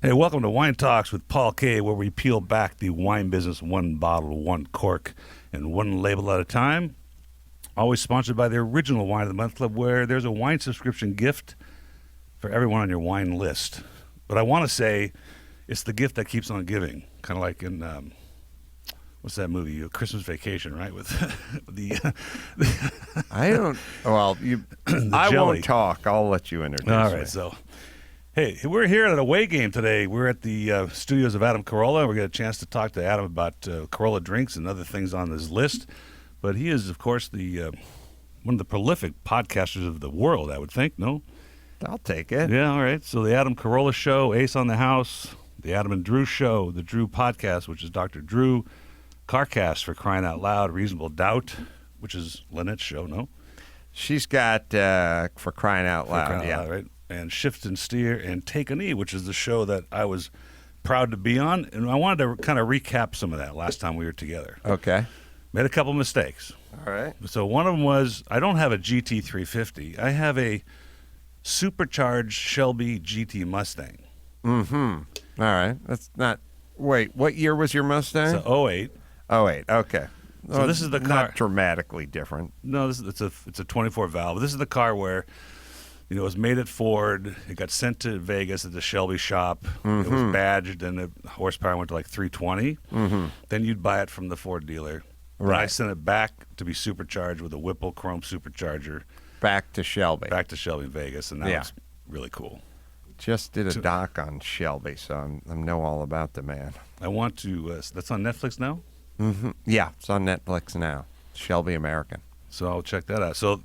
Hey, welcome to Wine Talks with Paul K., where we peel back the wine business one bottle, one cork, and one label at a time. Always sponsored by the original Wine of the Month Club, where there's a wine subscription gift for everyone on your wine list. But I want to say it's the gift that keeps on giving, kind of like in, what's that movie, Christmas Vacation, right? With I don't, well, I jelly. won't talk. I'll let you introduce All me. right, so... Hey, we're here at an away game today. We're at the studios of Adam Carollas. We got a chance to talk to Adam about Carolla Drinks and other things on his list. But he is, of course, the one of the prolific podcasters of the world, I would think, no? I'll take it. Yeah, all right. So the Adam Carollas Show, Ace on the House, the Adam and Drew Show, the Drew Podcast, which is Dr. Drew, CarCast for crying out loud, Reasonable Doubt, which is Lynette's show, no? She's got For Crying Out Loud, For crying out loud, right? And Shift and Steer and Take a Knee, which is the show that I was proud to be on. And I wanted to kind of recap some of that last time we were together. Okay. Made a couple mistakes. All right. So one of them was I don't have a GT350. I have a supercharged Shelby GT Mustang. Mm-hmm. All right. That's not, wait, what year was your Mustang? It's a 08. 08, okay. So Well, this is the not car. dramatically different. No, it's a 24 valve. This is the car where, you know, it was made at Ford. It got sent to Vegas at the Shelby shop. It was badged, and the horsepower went to like 320. Then you'd buy it from the Ford dealer. Right. I sent it back to be supercharged with a Whipple Chrome supercharger. Back to Shelby. Back to Shelby in Vegas, and that was really cool. Just did a doc on Shelby, so I know all about the man. I want to. That's on Netflix now. Yeah, it's on Netflix now. Shelby American. So I'll check that out. So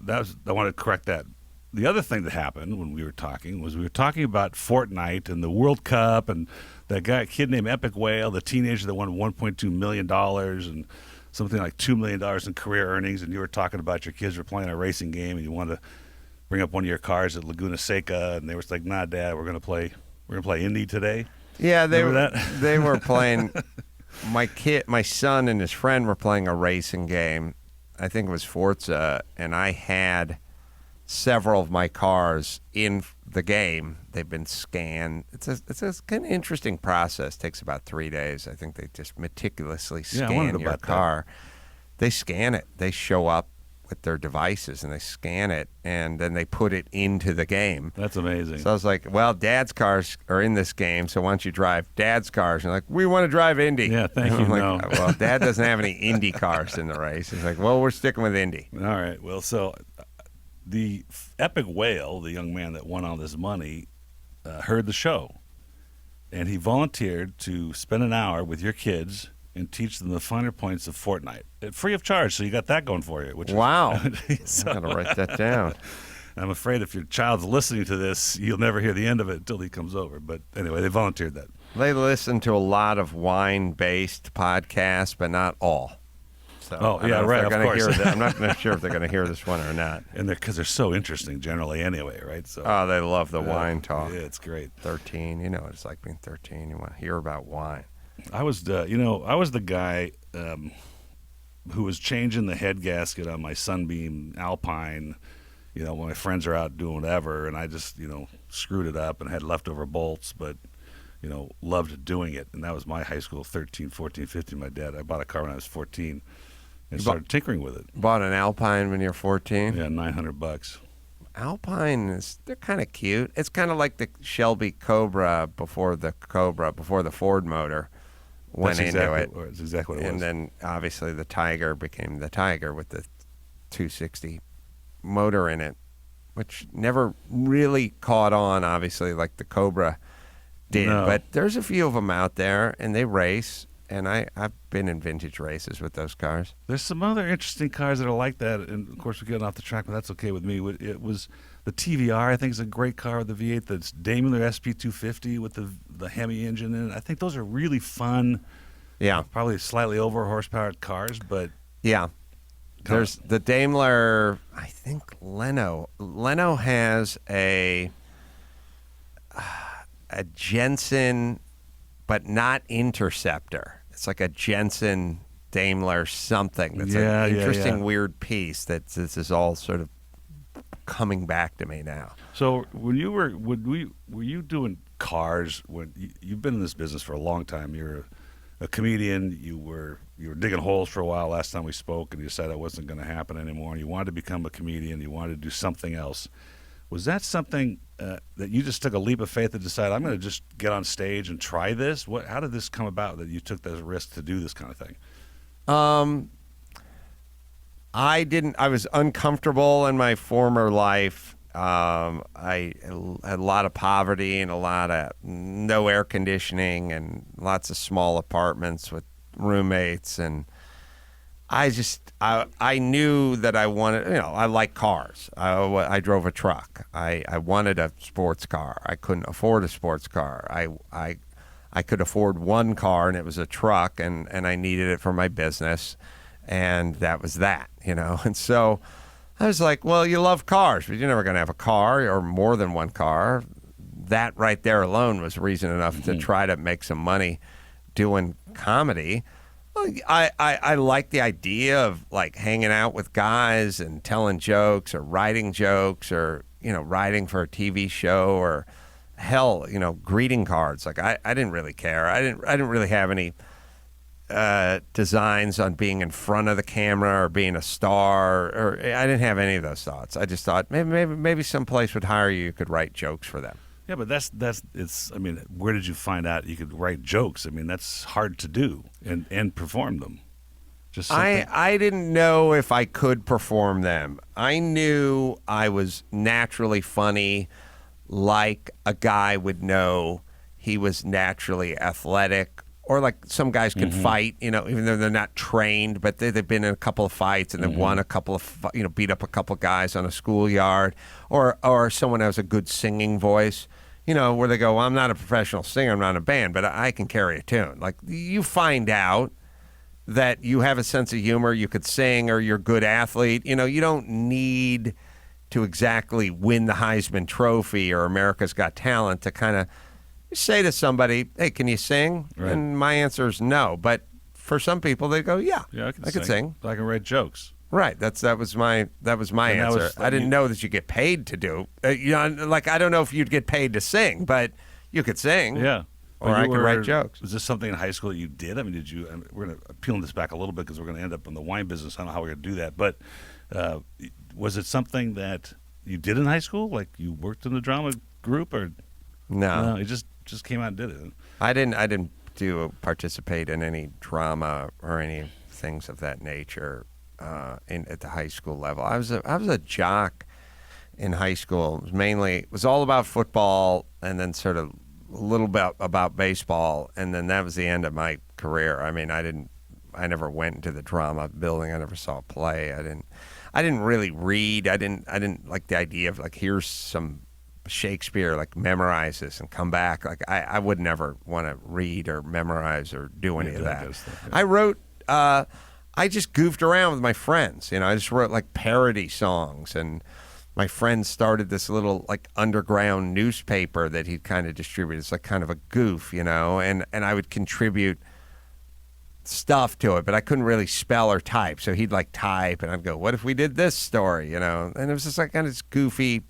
I want to correct that. The other thing that happened when we were talking about Fortnite and the World Cup and that kid named Epic Whale, the teenager that won $1.2 million and something like $2 million in career earnings. And you were talking about your kids were playing a racing game and you wanted to bring up one of your cars at Laguna Seca, and they were like, "Nah, Dad, we're gonna play Indy today." Yeah, they Remember were playing. My son and his friend were playing a racing game. I think it was Forza, and I had several of my cars in the game. They've been scanned. It's a kind of interesting process. It takes about 3 days. I think they just meticulously scan your car. They scan it. They show up with their devices and they scan it, and then they put it into the game. That's amazing. So I was like, well, Dad's cars are in this game, so why don't you drive Dad's cars? And they're like, we want to drive Indy. Yeah, thank you. I'm like, no. Well, Dad doesn't have any Indy cars in the race. He's like, well, we're sticking with Indy. All right. Well, so the Epic Whale, the young man that won all this money, heard the show, and he volunteered to spend an hour with your kids and teach them the finer points of Fortnite, free of charge. So you got that going for you. Wow. So, I'm going to write that down. I'm afraid if your child's listening to this, you'll never hear the end of it until he comes over. But anyway, they volunteered that. They listen to a lot of wine-based podcasts, but not all. So yeah, right, of course. I'm not sure if they're going to hear this one or not. And because they're so interesting generally anyway, right? So they love the wine talk. Yeah, it's great. 13, you know what it's like being 13. You want to hear about wine. I was the guy who was changing the head gasket on my Sunbeam Alpine, you know, when my friends are out doing whatever, and I just, you know, screwed it up and had leftover bolts, but, you know, loved doing it. And that was my high school, 13, 14, 15. I bought a car when I was 14 and started tinkering with it. Bought an Alpine when you were 14? Yeah, $900. Alpine they're kind of cute. It's kind of like the Shelby Cobra before the Ford motor went into it. That's exactly what it was. And then obviously the Tiger became the Tiger with the 260 motor in it, which never really caught on, obviously, like the Cobra did. No. But there's a few of them out there, and they race. And I've been in vintage races with those cars. There's some other interesting cars that are like that, and of course we're getting off the track, but that's okay with me. It was the TVR, I think, is a great car with the V8. That's Daimler SP250 with the Hemi engine in it. I think those are really fun. Yeah, probably slightly over horsepowered cars, but yeah. There's the Daimler. I think Leno has a Jensen, but not Interceptor. It's like a Jensen Daimler something. That's an interesting, weird piece that this is all sort of coming back to me now. So when you were you doing cars. When you've been in this business for a long time, you're a comedian. You were digging holes for a while last time we spoke, and you said it wasn't going to happen anymore. And you wanted to become a comedian. You wanted to do something else. Was that something that you just took a leap of faith to decide, I'm going to just get on stage and try this? How did this come about that you took that risk to do this kind of thing? I didn't. I was uncomfortable in my former life. I had a lot of poverty and a lot of no air conditioning and lots of small apartments with roommates, and I knew that I wanted. I like cars. I drove a truck. I wanted a sports car. I couldn't afford a sports car. I could afford one car, and it was a truck, and I needed it for my business, and that was that. And so I was like, well, you love cars, but you're never going to have a car or more than one car. That right there alone was reason enough to try to make some money doing comedy. Well, I like the idea of like hanging out with guys and telling jokes or writing jokes or, writing for a TV show or hell, greeting cards. Like I didn't really care. I didn't really have any designs on being in front of the camera or being a star, or I didn't have any of those thoughts. I just thought maybe some place would hire you could write jokes for them. Yeah, but it's. I mean, where did you find out you could write jokes? I mean, that's hard to do and perform them. Just I didn't know if I could perform them. I knew I was naturally funny, like a guy would know he was naturally athletic. Or like some guys can fight, even though they're not trained, but they've been in a couple of fights and they've won a couple of, beat up a couple of guys on a schoolyard. Or someone has a good singing voice, where they go, well, I'm not a professional singer, I'm not in a band, but I can carry a tune. Like you find out that you have a sense of humor, you could sing, or you're a good athlete. You don't need to exactly win the Heisman Trophy or America's Got Talent to kind of say to somebody, hey, can you sing? Right. And my answer is no. But for some people, they go, yeah, I can sing. I can write jokes. Right. That was my answer. I didn't know that you get paid to do. I don't know if you'd get paid to sing, but you could sing. Yeah. Or I could write jokes. Was this something in high school that you did? I mean, we're going to peel this back a little bit because we're going to end up in the wine business. I don't know how we're going to do that. But was it something that you did in high school? Like you worked in the drama group or? No. You just came out and did it. I didn't participate in any drama or any things of that nature at the high school level. I was a jock in high school. It was all about football and then sort of a little bit about baseball, and then that was the end of my career. I mean, I never went into the drama building. I never saw a play. I didn't really read. I didn't like the idea of like, here's some Shakespeare, like memorize this and come back. Like I would never want to read or memorize or do any of that. Stuff, yeah. I wrote, I just goofed around with my friends. I just wrote like parody songs, and my friend started this little like underground newspaper that he'd kind of distributed. It's like kind of a goof, and I would contribute stuff to it, but I couldn't really spell or type. So he'd like type, and I'd go, what if we did this story, and it was just like kind of this goofy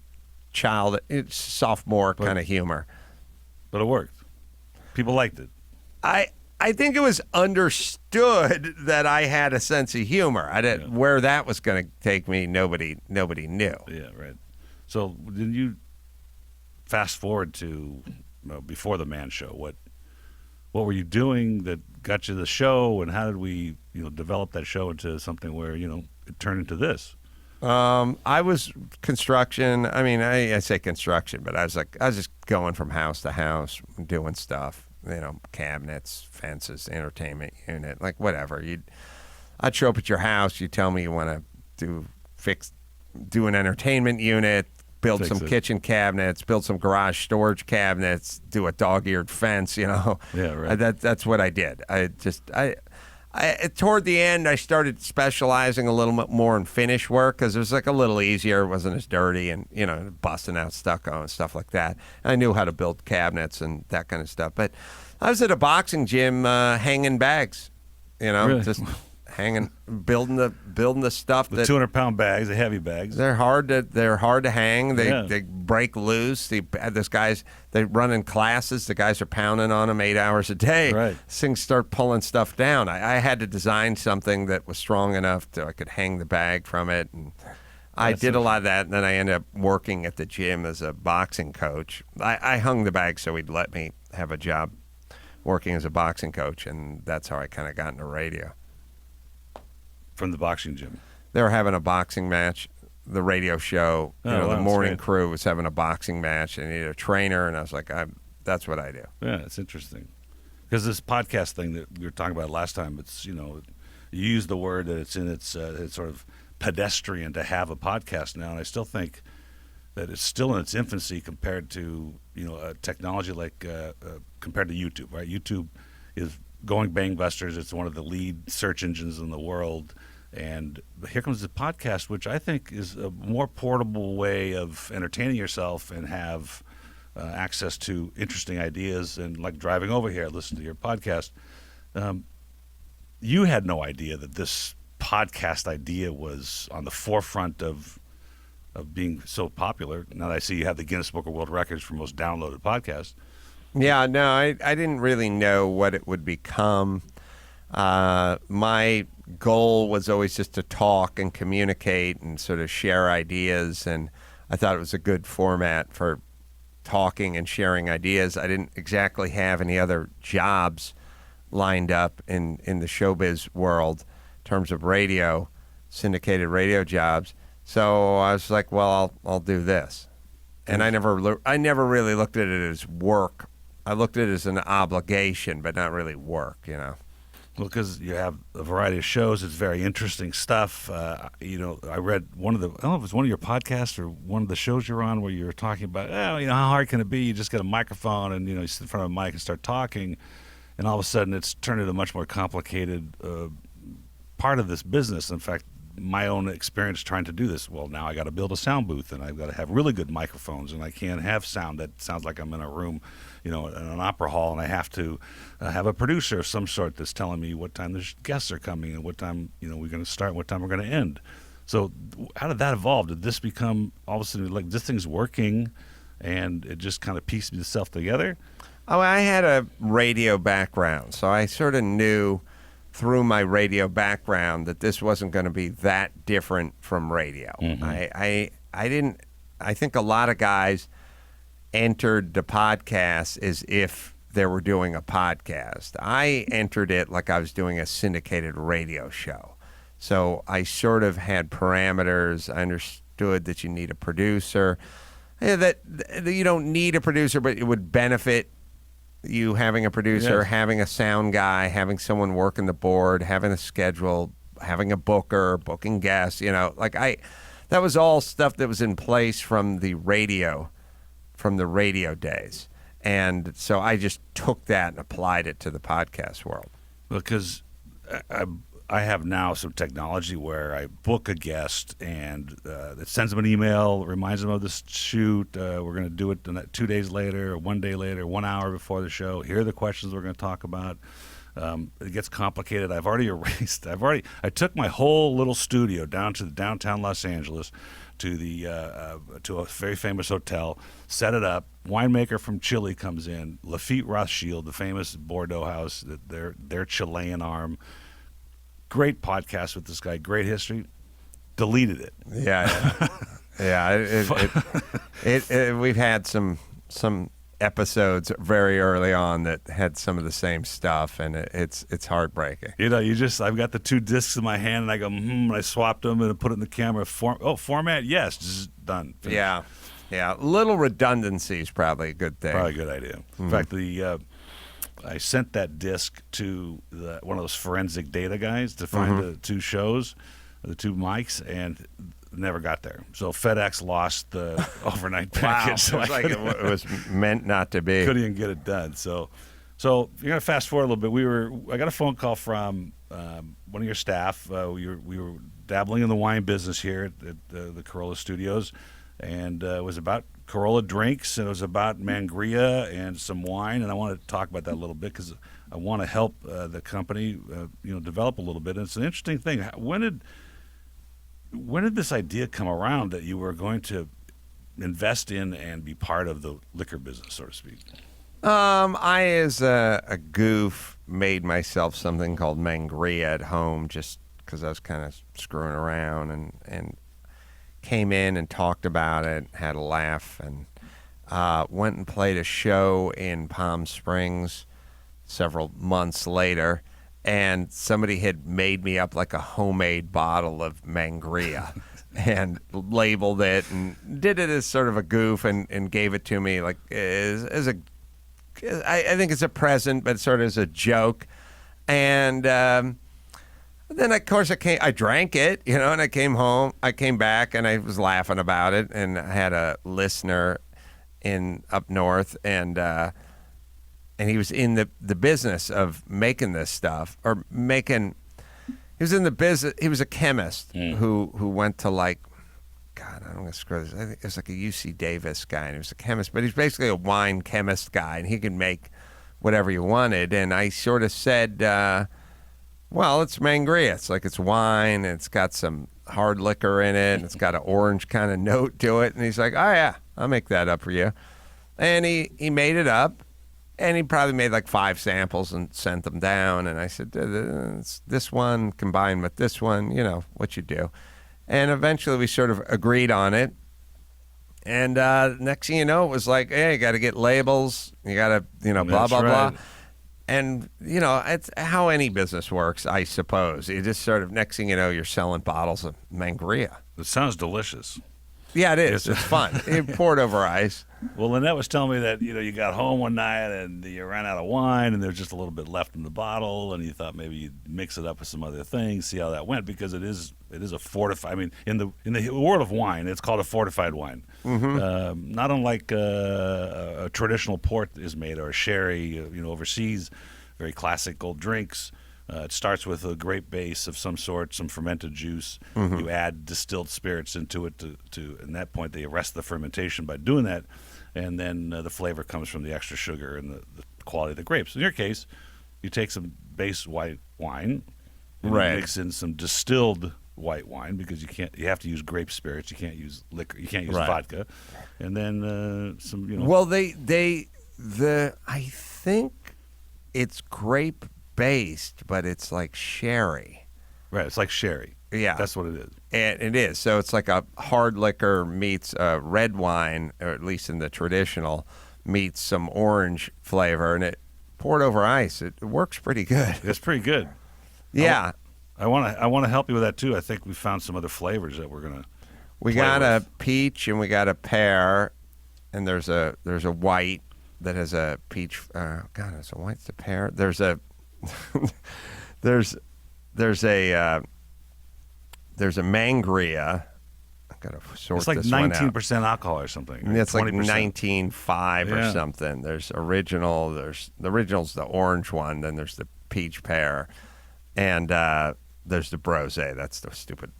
sophomore kind of humor. But it worked. People liked it. I think it was understood that I had a sense of humor. Where that was going to take me, nobody knew. Yeah, right. So then you fast forward to before the Man Show. What were you doing that got you the show, and how did we develop that show into something where it turned into this? I was construction. I mean, I say construction, but I was just going from house to house doing stuff, cabinets, fences, entertainment unit, like whatever. I'd show up at your house. You tell me you want to do an entertainment unit, build some kitchen cabinets, build some garage storage cabinets, do a dog-eared fence, Yeah, right. That's what I did. Toward the end, I started specializing a little bit more in finish work because it was like a little easier. It wasn't as dirty and, busting out stucco and stuff like that. And I knew how to build cabinets and that kind of stuff. But I was at a boxing gym hanging bags, Really? just building the stuff. The 200-pound bags, the heavy bags. They're hard to hang. They break loose. They run in classes. The guys are pounding on them 8 hours a day. Right. Things start pulling stuff down. I had to design something that was strong enough I could hang the bag from it. And I did a lot of that, and then I ended up working at the gym as a boxing coach. I hung the bag so he'd let me have a job working as a boxing coach, and that's how I kind of got into radio. From the boxing gym. They were having a boxing match. The radio show, the morning crew was having a boxing match, and needed a trainer, and I was like, that's what I do. Yeah, it's interesting. Because this podcast thing that we were talking about last time, it's, you use the word that it's sort of pedestrian to have a podcast now, and I still think that it's still in its infancy compared to a technology like compared to YouTube. Right, YouTube is going gangbusters. It's one of the lead search engines in the world, and here comes the podcast, which I think is a more portable way of entertaining yourself and have access to interesting ideas. And like driving over here, listen to your podcast. You had no idea that this podcast idea was on the forefront of being so popular. Now that I see you have the Guinness Book of World Records for most downloaded podcast. Yeah, no, I didn't really know what it would become. My goal was always just to talk and communicate and sort of share ideas, and I thought it was a good format for talking and sharing ideas. I didn't exactly have any other jobs lined up in the showbiz world in terms of radio, syndicated radio jobs. So I was like, well, I'll do this. And I never really looked at it as work. I looked at it as an obligation, but not really work, Well, because you have a variety of shows, it's very interesting stuff. I read I don't know if it was one of your podcasts or one of the shows you're on where you were talking about, how hard can it be? You just get a microphone and, you sit in front of a mic and start talking. And all of a sudden it's turned into a much more complicated part of this business. In fact, my own experience trying to do this, well, now I got to build a sound booth, and I've got to have really good microphones, and I can't have sound that sounds like I'm in a room, in an opera hall, and I have to have a producer of some sort that's telling me what time the guests are coming and what time, we're going to start and what time we're going to end. So how did that evolve? Did this become all of a sudden like this thing's working and it just kind of pieced itself together? Oh, I had a radio background, so I sort of knew through my radio background that this wasn't going to be that different from radio. Mm-hmm. I think a lot of guys entered the podcast as if they were doing a podcast. I entered it like I was doing a syndicated radio show. So I sort of had parameters. I understood that you need a producer. That you don't need a producer, but it would benefit you having a producer, yes, having a sound guy, having someone working the board, having a schedule, having a booker, booking guests, that was all stuff that was in place from the radio days. And so I just took that and applied it to the podcast world. Because I have now some technology where I book a guest and it sends them an email, reminds them of this shoot. We're going to do it 2 days later, or 1 day later, 1 hour before the show. Here are the questions we're going to talk about. It gets complicated. I took my whole little studio down to the downtown Los Angeles to to a very famous hotel, set it up. Winemaker from Chile comes in, Lafitte Rothschild, the famous Bordeaux house, their Chilean arm. Great podcast with this guy, great history. Deleted it. Yeah. We've had some episodes very early on that had some of the same stuff, and it's heartbreaking. I've got the 2 discs in my hand, and I go, and I swapped them and put it in the camera. Format, yes, just done. Finished. Yeah. Little redundancy is probably a good thing. Probably a good idea. In fact, I sent that disc to one of those forensic data guys to find the 2 shows, the 2 mics, and never got there. So FedEx lost the overnight package. Wow, so it was meant not to be. Couldn't even get it done. So you're gonna fast forward a little bit. I got a phone call from one of your staff. We were dabbling in the wine business here at the Carolla Studios, and it was about Carolla Drinks, and it was about Mangria and some wine, and I want to talk about that a little bit because I want to help the company, develop a little bit. And it's an interesting thing. When did this idea come around that you were going to invest in and be part of the liquor business, so to speak? I, as a goof, made myself something called Mangria at home just because I was kind of screwing around and came in and talked about it, had a laugh, and went and played a show in Palm Springs several months later, and somebody had made me up like a homemade bottle of Mangria and labeled it and did it as sort of a goof and gave it to me like as a I think it's a present, but sort of as a joke. And then, of course, I drank it, and I came home. I came back, and I was laughing about it. And I had a listener up north, and he was in the business of making this stuff, or making. He was in the business. He was a chemist who went to God, I'm going to screw this. I think it was like a UC Davis guy, and he was a chemist, but he's basically a wine chemist guy, and he could make whatever you wanted. And I sort of said, well, it's Mangria. It's wine, and it's got some hard liquor in it, and it's got an orange kind of note to it. And he's like, oh, yeah, I'll make that up for you. And he made it up, and he probably made like 5 samples and sent them down. And I said, it's this one combined with this one, what you do. And eventually we sort of agreed on it. And next thing you know, it was like, hey, you got to get labels. You got to, blah, blah, blah. And, it's how any business works, I suppose. You just sort of, next thing you know, you're selling bottles of Mangria. It sounds delicious. Yeah, it is. It's fun. You pour it over ice. Well, Lynette was telling me that, you got home one night and you ran out of wine and there's just a little bit left in the bottle, and you thought maybe you'd mix it up with some other things, see how that went, because it is a fortified. I mean, in the world of wine, it's called a fortified wine. Mm-hmm. Not unlike a traditional port is made, or a sherry, overseas, very classic old drinks. It starts with a grape base of some sort, some fermented juice. Mm-hmm. You add distilled spirits into it to at that point they arrest the fermentation by doing that, and then the flavor comes from the extra sugar and the quality of the grapes. In your case, you take some base white wine, and right, you mix in some distilled white wine, because you have to use grape spirits. You can't use liquor. You can't use vodka, and then some. Well, I think it's grape based, but it's like sherry. Right, it's like sherry. Yeah, that's what it is. And it is. So it's like a hard liquor meets red wine, or at least in the traditional, meets some orange flavor, and it poured over ice. It works pretty good. It's pretty good. Yeah. I want to help you with that too. I think we found some other flavors that we're gonna. We got a peach and we got a pear, and there's a white that has a peach. God, it's a white. It's a pear. There's a there's a Mangria. I've got to sort it's like this one out. 19% alcohol or something. Right? It's 20%. like 19.5 or something. There's original. There's the original's the orange one. Then there's the peach pear, and there's the brosé. That's the stupid.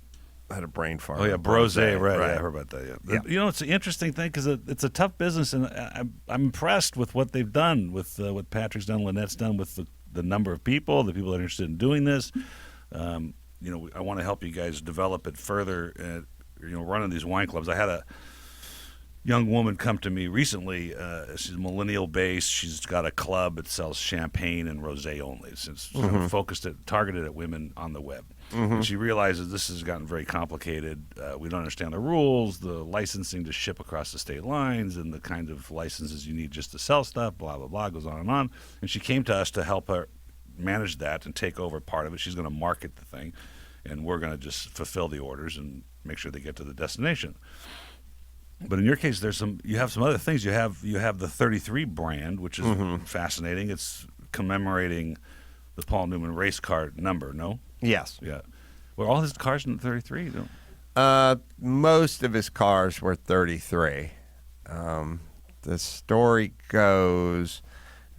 I had a brain fart. Oh yeah, brosé. Right. Right. Yeah, I heard about that. Yeah. It's an interesting thing because it's a tough business, and I'm impressed with what they've done, with what Patrick's done, Lynette's done, with the number of people, the people that are interested in doing this. I want to help you guys develop it further. Running these wine clubs. I had a young woman come to me recently. She's millennial based. She's got a club that sells champagne and rosé only. Since targeted at women on the web. Mm-hmm. And she realizes this has gotten very complicated. We don't understand the rules, the licensing to ship across the state lines, and the kind of licenses you need just to sell stuff, blah, blah, blah, goes on and on. And she came to us to help her manage that and take over part of it. She's going to market the thing, and we're going to just fulfill the orders and make sure they get to the destination. But in your case, you have some other things. You have the 33 brand, which is fascinating. It's commemorating the Paul Newman race car number, no? Yes. Yeah. Were all his cars in the 33? Most of his cars were 33. The story goes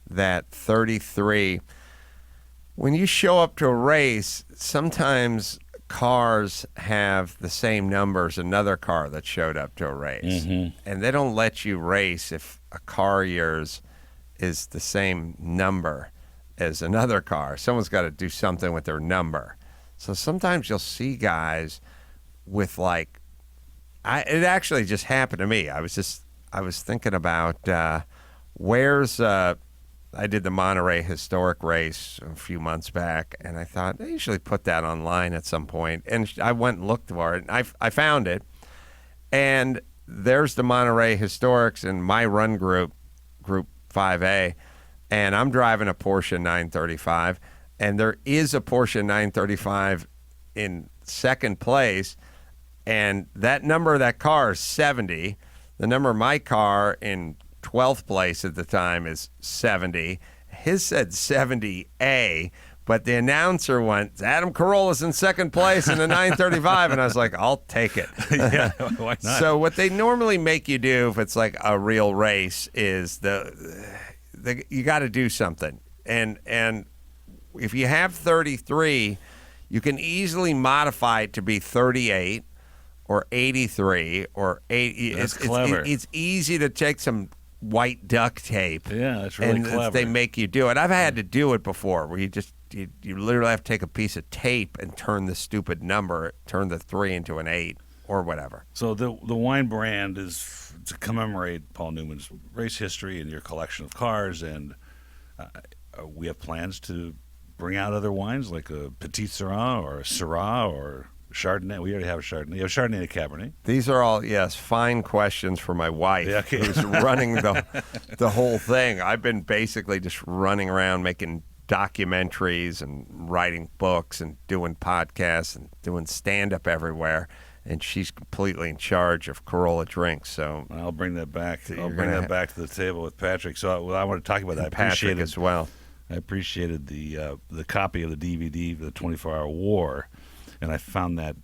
that 33, when you show up to a race, sometimes cars have the same number as another car that showed up to a race. And they don't let you race if a car of yours is the same number as another car. Someone's got to do something with their number. So sometimes you'll see guys with like, it actually just happened to me. I was thinking about I did the Monterey Historic Race a few months back, and I thought I usually put that online at some point. And I went and looked for it, and I found it. And there's the Monterey Historics in my run group 5A, and I'm driving a Porsche 935, and there is a Porsche 935 in second place, and that number of that car is 70. The number of my car in 12th place at the time is 70. His said 70A, but the announcer went, Adam Carollas in second place in the 935, and I was like, I'll take it. Yeah, why not? So what they normally make you do if it's like a real race is you got to do something. And if you have 33, you can easily modify it to be 38 or 83 or 80. That's clever. It's easy to take some white duct tape. Yeah, that's really clever. They make you do it. I've had to do it before where you literally have to take a piece of tape and turn the stupid number, turn the 3 into an 8 or whatever. So the wine brand is to commemorate Paul Newman's race history and your collection of cars, and we have plans to bring out other wines like a Petit Syrah or a Syrah or Chardonnay. We already have a Chardonnay. You have Chardonnay and a Cabernet. These are all, yes, fine questions for my wife, Yeah, okay. who's running the whole thing. I've been basically just running around making documentaries and writing books and doing podcasts and doing stand-up everywhere, and she's completely in charge of Carolla Drinks. So I'll bring that back. I'll bring that back to the table with Patrick. So I want to talk about that. Patrick as well. I appreciated the copy of the DVD for the 24-Hour War, and I found that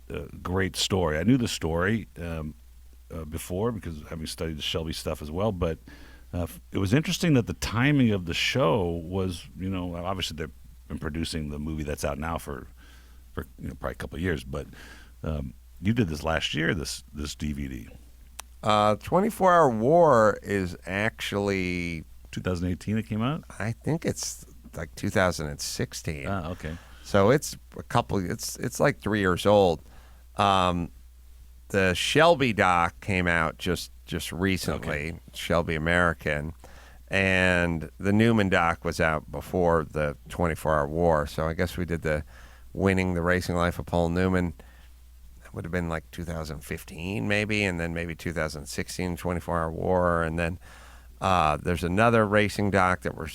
great story. I knew the story before because having studied the Shelby stuff as well, but it was interesting that the timing of the show was, obviously they've been producing the movie that's out now for probably a couple of years, but you did this last year, this DVD. 24-Hour War is actually 2018 it came out? I think it's like 2016. Ah, okay. So it's it's like 3 years old. The Shelby doc came out just recently, okay. Shelby American, and the Newman doc was out before the 24-Hour War. So I guess we did the Winning the Racing Life of Paul Newman. That would have been like 2015 maybe, and then maybe 2016 24-Hour War, and then there's another racing doc that we're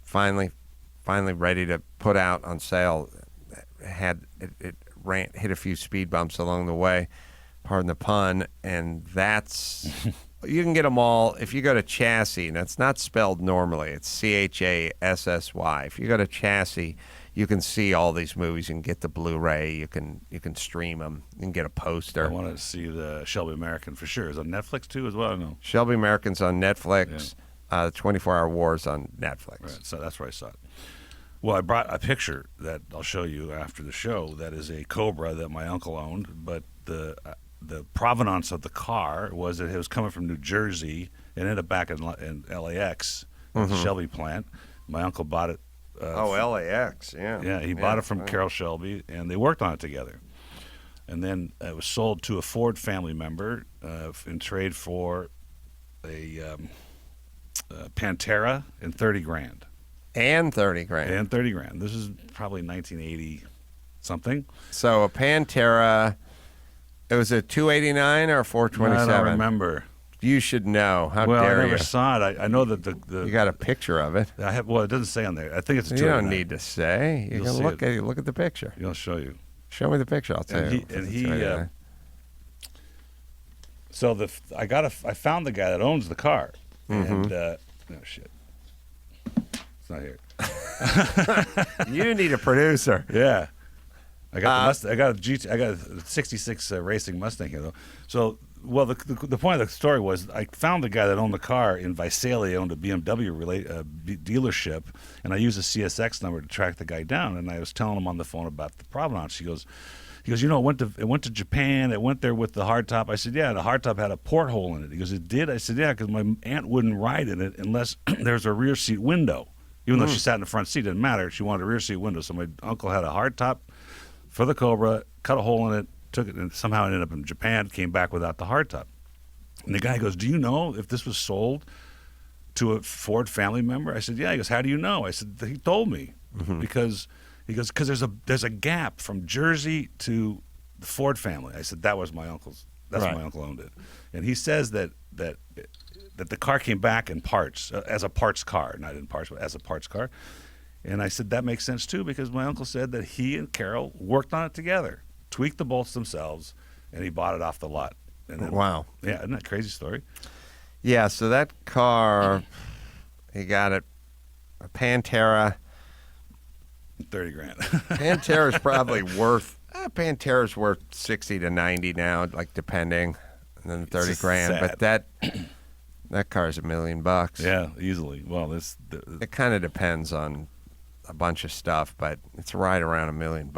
finally ready to put out on sale. It hit a few speed bumps along the way, pardon the pun, and that's you can get them all if you go to Chassis, and it's not spelled normally. It's CHASSY. If you go to Chassis, you can see all these movies and get the Blu-ray. You can stream them and get a poster. I want to see the Shelby American for sure. Is it on Netflix too as well? No. Shelby American's on Netflix. Yeah. The 24-Hour War is on Netflix. Right, so that's where I saw it. Well, I brought a picture that I'll show you after the show. That is a Cobra that my uncle owned, but the provenance of the car was that it was coming from New Jersey and ended up back in LAX, the Shelby plant. My uncle bought it. LAX, yeah. Yeah, he bought it from Carroll Shelby, and they worked on it together. And then it was sold to a Ford family member in trade for a Pantera and $30,000. And $30,000. And $30,000. This is probably 1980 something. So a Pantera, it was a 289 or a 427? I don't remember. You should know. How well, dare you? I never saw it. I know that the you got a picture of it. I have. Well, it doesn't say on there. I think it's a 289. You don't need to say. You You'll can look at the picture. I'll show you. Show me the picture. I'll tell you. So I found the guy that owns the car, and no shit, it's not here. You need a producer. Yeah, I got the Mustang. I got a '66 racing Mustang here though. So. Well, the point of the story was I found the guy that owned the car in Visalia, owned a BMW dealership, and I used a CSX number to track the guy down. And I was telling him on the phone about the provenance. He He goes, it went to Japan. It went there with the hardtop. I said, yeah, the hardtop had a porthole in it. He goes, it did? I said, yeah, because my aunt wouldn't ride in it unless there's a rear seat window. Even though she sat in the front seat, didn't matter. She wanted a rear seat window. So my uncle had a hardtop for the Cobra, cut a hole in it, took it, and somehow ended up in Japan, came back without the hardtop. And the guy goes, do you know if this was sold to a Ford family member? I said, yeah. He goes, how do you know? I said, he told me. Because he goes, because there's a gap from Jersey to the Ford family. I said, that was my uncle's. That's Right. why my uncle owned it. And he says that the car came back in parts, as a parts car, not in parts, but as a parts car. And I said, that makes sense too, because my uncle said that he and Carol worked on it together, tweaked the bolts themselves, and he bought it off the lot. And then, Wow. yeah, isn't that a crazy story? Yeah, so that car, he got it, a Pantera. 30 grand. Pantera's probably worth, Pantera's worth 60 to 90 now, like depending, and then 30 just grand. sad. But that car's $1 million. Yeah, easily. Well, It kind of depends on a bunch of stuff, but it's right around $1 million.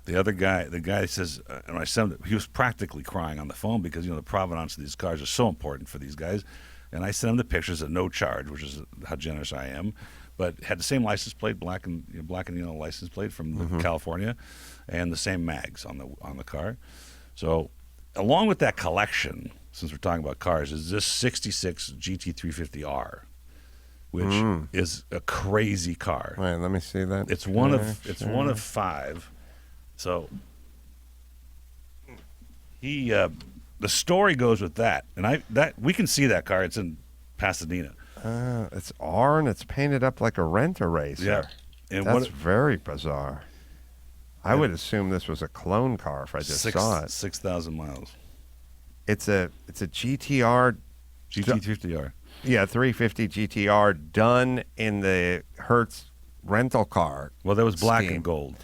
the other guy, the guy says, and I sent him, he was practically crying on the phone because, the provenance of these cars is so important for these guys. And I sent him the pictures at no charge, which is how generous I am. But had the same license plate, black and yellow license plate from California, and the same mags on the car. So, along with that collection, since we're talking about cars, is this '66 GT350R, which is a crazy car. Wait, let me see that. It's one of 5. So he the story goes with that, and we can see that car. It's in Pasadena. It's R and it's painted up like a rent-a-racer. Yeah, and That's very bizarre. I would assume this was a clone car if I just saw it. 6,000 miles. It's a GTR. GT350R. Yeah, 350 GTR done in the Hertz rental car. Well, there was black scheme. and gold.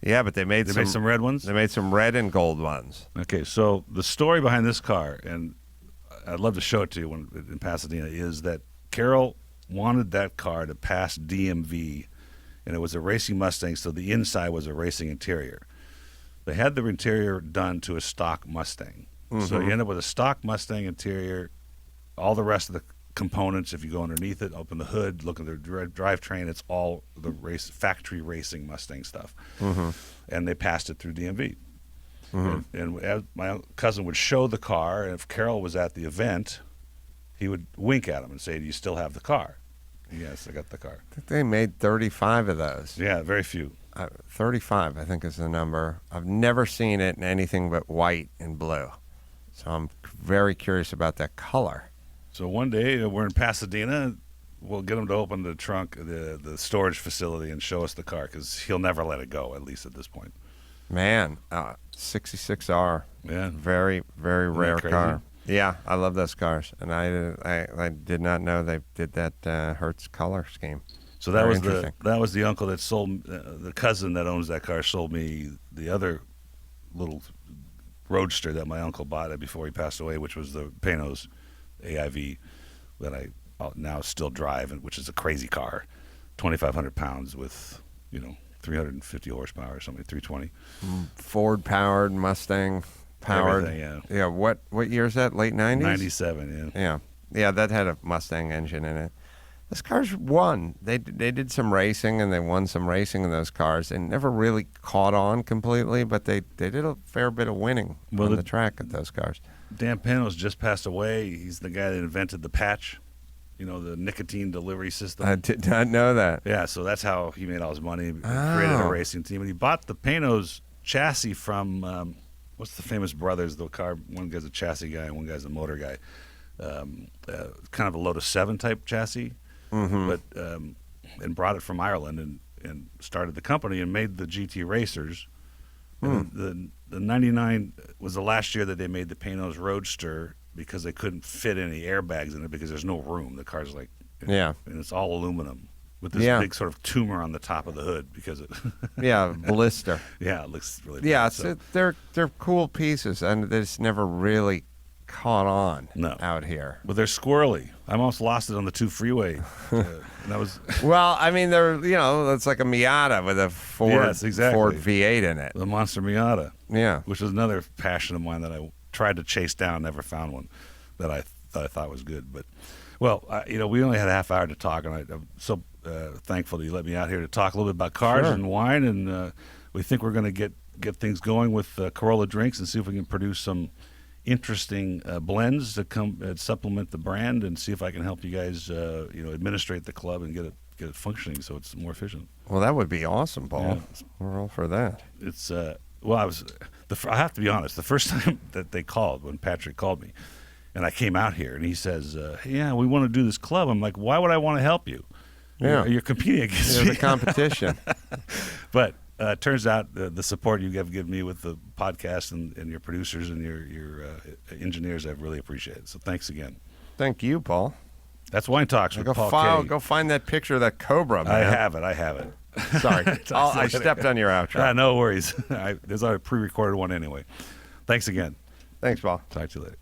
Yeah, but they made some red ones. They made some red and gold ones. Okay, so the story behind this car, and I'd love to show it to you in Pasadena, is that Carol wanted that car to pass DMV, and it was a racing Mustang, so the inside was a racing interior. They had the interior done to a stock Mustang. So you end up with a stock Mustang interior, all the rest of the components, if you go underneath it, open the hood, look at the drivetrain, it's all the factory racing Mustang stuff. And they passed it through DMV. And as my cousin would show the car, and if Carol was at the event, he would wink at him and say, do you still have the car? Yes, I got the car. I think they made 35 of those. Yeah, very few. 35, I think, is the number. I've never seen it in anything but white and blue. So I'm very curious about that color. So one day we're in Pasadena. We'll get him to open the trunk, the storage facility, and show us the car because he'll never let it go, at least at this point. Man, 66R. Yeah. Very, very Isn't that rare crazy? car. Yeah, I love those cars. And I did not know they did that Hertz color scheme. So that Very was interesting. the uncle that sold the cousin that owns that car sold me the other little roadster that my uncle bought before he passed away, which was the Panos AIV that I now still drive, and which is a crazy car, 2,500 pounds with 350 horsepower or something, 320. Ford powered, Mustang powered. Everything, yeah. Yeah, what year is that? Late 90s? 97, yeah. Yeah, that had a Mustang engine in it. Those cars won. They did some racing, and they won some racing in those cars. They never really caught on completely, but they did a fair bit of winning on the track at those cars. Dan Panos just passed away. He's the guy that invented the patch, the nicotine delivery system. I did not know that. Yeah, so that's how he made all his money. He created a racing team. And he bought the Panos chassis from, what's the famous brothers, the car? One guy's a chassis guy and one guy's a motor guy. Kind of a Lotus 7 type chassis. But and brought it from Ireland and started the company and made the GT racers. And the 99 was the last year that they made the Panos Roadster because they couldn't fit any airbags in it because there's no room. The car's and it's all aluminum with this big sort of tumor on the top of the hood because it Yeah, blister. yeah, it looks really Yeah, bad, so. they're cool pieces, and they just never really caught on No. out here. But they're squirrely. I almost lost it on the 2 freeway. And that was Well, I mean, it's like a Miata with a Ford, Yes, exactly. Ford V8 in it. the Monster Miata, Yeah. which was another passion of mine that I tried to chase down, never found one that I thought was good. But, well, we only had a half hour to talk, and I'm so thankful that you let me out here to talk a little bit about cars Sure. and wine. And we think we're going to get things going with Carolla Drinks and see if we can produce some interesting blends to come supplement the brand, and see if I can help you guys, administrate the club and get it functioning so it's more efficient. Well, that would be awesome, Paul. Yeah. We're all for that. It's I have to be honest. The first time that they called, when Patrick called me, and I came out here, and he says, "Yeah, we want to do this club." I'm like, "Why would I want to help you? Yeah. You're competing against Yeah, me." the competition. But it turns out the support you have given me with the podcast and your producers and your engineers, I've really appreciated. So thanks again. Thank you, Paul. That's Wine Talks with Paul K. Go find that picture of that cobra, man. I have it. Sorry. I stepped on your outro. No worries. There's a pre-recorded one anyway. Thanks again. Thanks, Paul. Talk to you later.